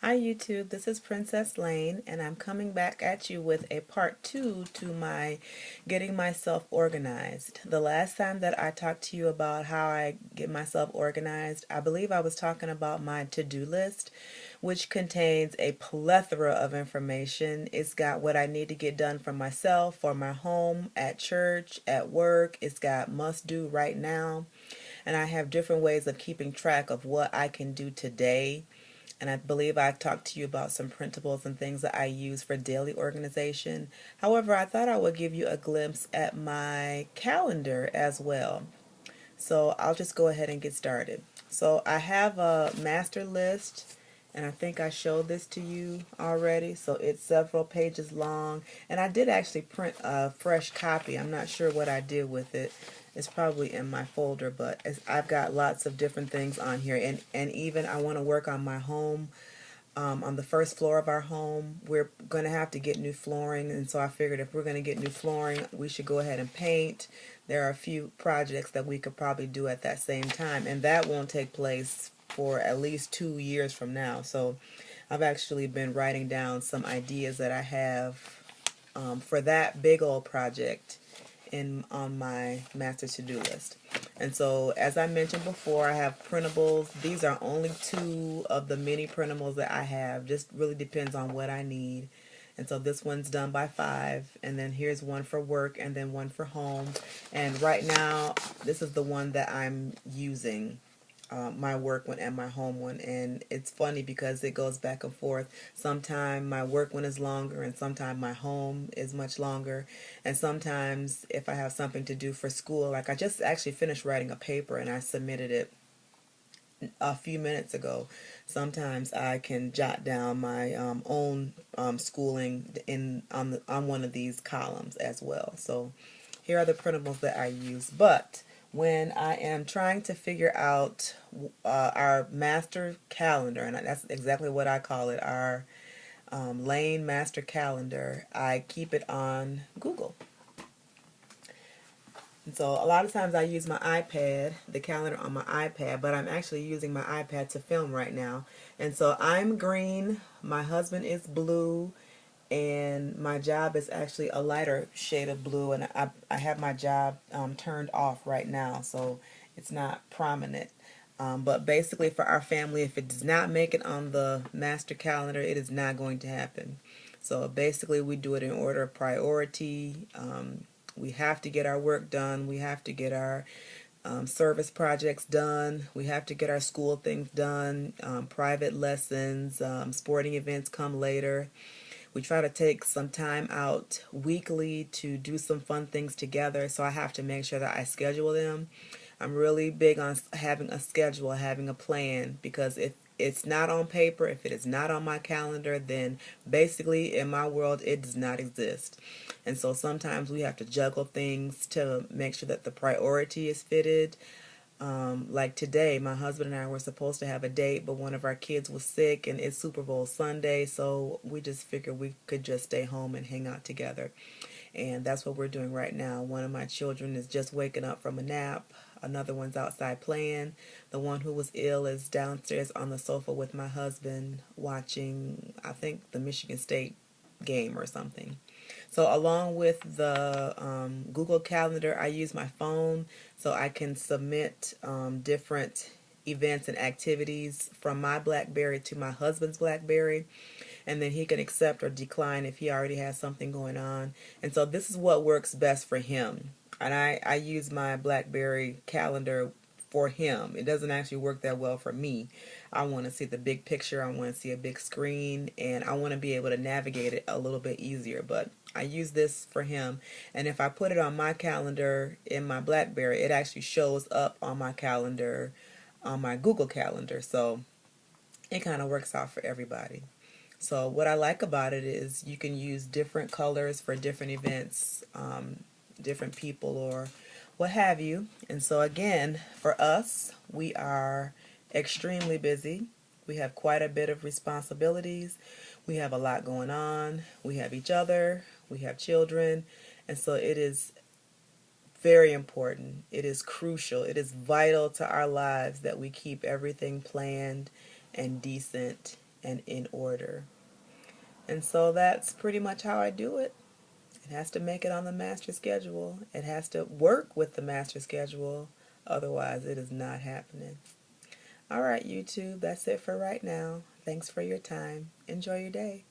Hi YouTube, this is Princess Lane and I'm coming back at you with a part 2 to my getting myself organized. The last time that I talked to you about how I get myself organized, I believe I was talking about my to-do list, which contains a plethora of information. It's got what I need to get done for myself, for my home, at church, at work. It's got must do right now. And I have different ways of keeping track of what I can do today, and I believe I talked to you about some principles and things that I use for daily organization. However, I thought I would give you a glimpse at my calendar as well. So I'll just go ahead and get started. So I have a master list, and I think I showed this to you already. So it's several pages long, and I did actually print a fresh copy. I'm not sure what I did with it. It's probably in my folder, but I've got lots of different things on here, and even I want to work on my home. On the first floor of our home, we're going to have to get new flooring, and so I figured if we're going to get new flooring, we should go ahead and paint. There are a few projects that we could probably do at that same time, and that won't take place for at least 2 years from now. So I've actually been writing down some ideas that I have for that big old project on my master to-do list. And so, as I mentioned before, I have printables. These are only two of the many printables that I have. Just really depends on what I need. And so this one's done by 5, and then here's one for work, and then one for home. And right now, this is the one that I'm using, my work one and my home one. And it's funny because it goes back and forth. Sometimes my work one is longer, and sometimes my home is much longer. And sometimes if I have something to do for school, like I just actually finished writing a paper and I submitted it a few minutes ago. Sometimes I can jot down my own schooling on one of these columns as well. So here are the printables that I use. But when I am trying to figure out our master calendar, and that's exactly what I call it, our Lane master calendar, I keep it on Google. And so a lot of times I use my iPad, the calendar on my iPad, but I'm actually using my iPad to film right now. And so I'm green, my husband is blue, and my job is actually a lighter shade of blue, and I have my job turned off right now, so it's not prominent. But basically for our family, if it does not make it on the master calendar, it is not going to happen. So basically we do it in order of priority. We have to get our work done. We have to get our service projects done. We have to get our school things done. Private lessons, sporting events come later. We try to take some time out weekly to do some fun things together, so I have to make sure that I schedule them. I'm really big on having a schedule, having a plan, because if it's not on paper, if it is not on my calendar, then basically in my world it does not exist. And so sometimes we have to juggle things to make sure that the priority is fitted. Like today, my husband and I were supposed to have a date, but one of our kids was sick and it's Super Bowl Sunday, so we just figured we could just stay home and hang out together. And that's what we're doing right now. One of my children is just waking up from a nap. Another one's outside playing. The one who was ill is downstairs on the sofa with my husband watching, I think, the Michigan State game or something. So along with the Google Calendar, I use my phone so I can submit different events and activities from my BlackBerry to my husband's BlackBerry, and then he can accept or decline if he already has something going on. And so this is what works best for him. And I use my BlackBerry calendar for him. It doesn't actually work that well for me. I want to see the big picture. I want to see a big screen, and I want to be able to navigate it a little bit easier. But I use this for him, and if I put it on my calendar in my BlackBerry, it actually shows up on my calendar, on my Google Calendar. So it kind of works out for everybody. So what I like about it is you can use different colors for different events, different people, or what have you. And so again, for us, we are extremely busy. We have quite a bit of responsibilities. We have a lot going on. We have each other. We have children. And so it is very important. It is crucial. It is vital to our lives that we keep everything planned and decent and in order. And so that's pretty much how I do it. It has to make it on the master schedule. It has to work with the master schedule. Otherwise, it is not happening. All right, YouTube, that's it for right now. Thanks for your time. Enjoy your day.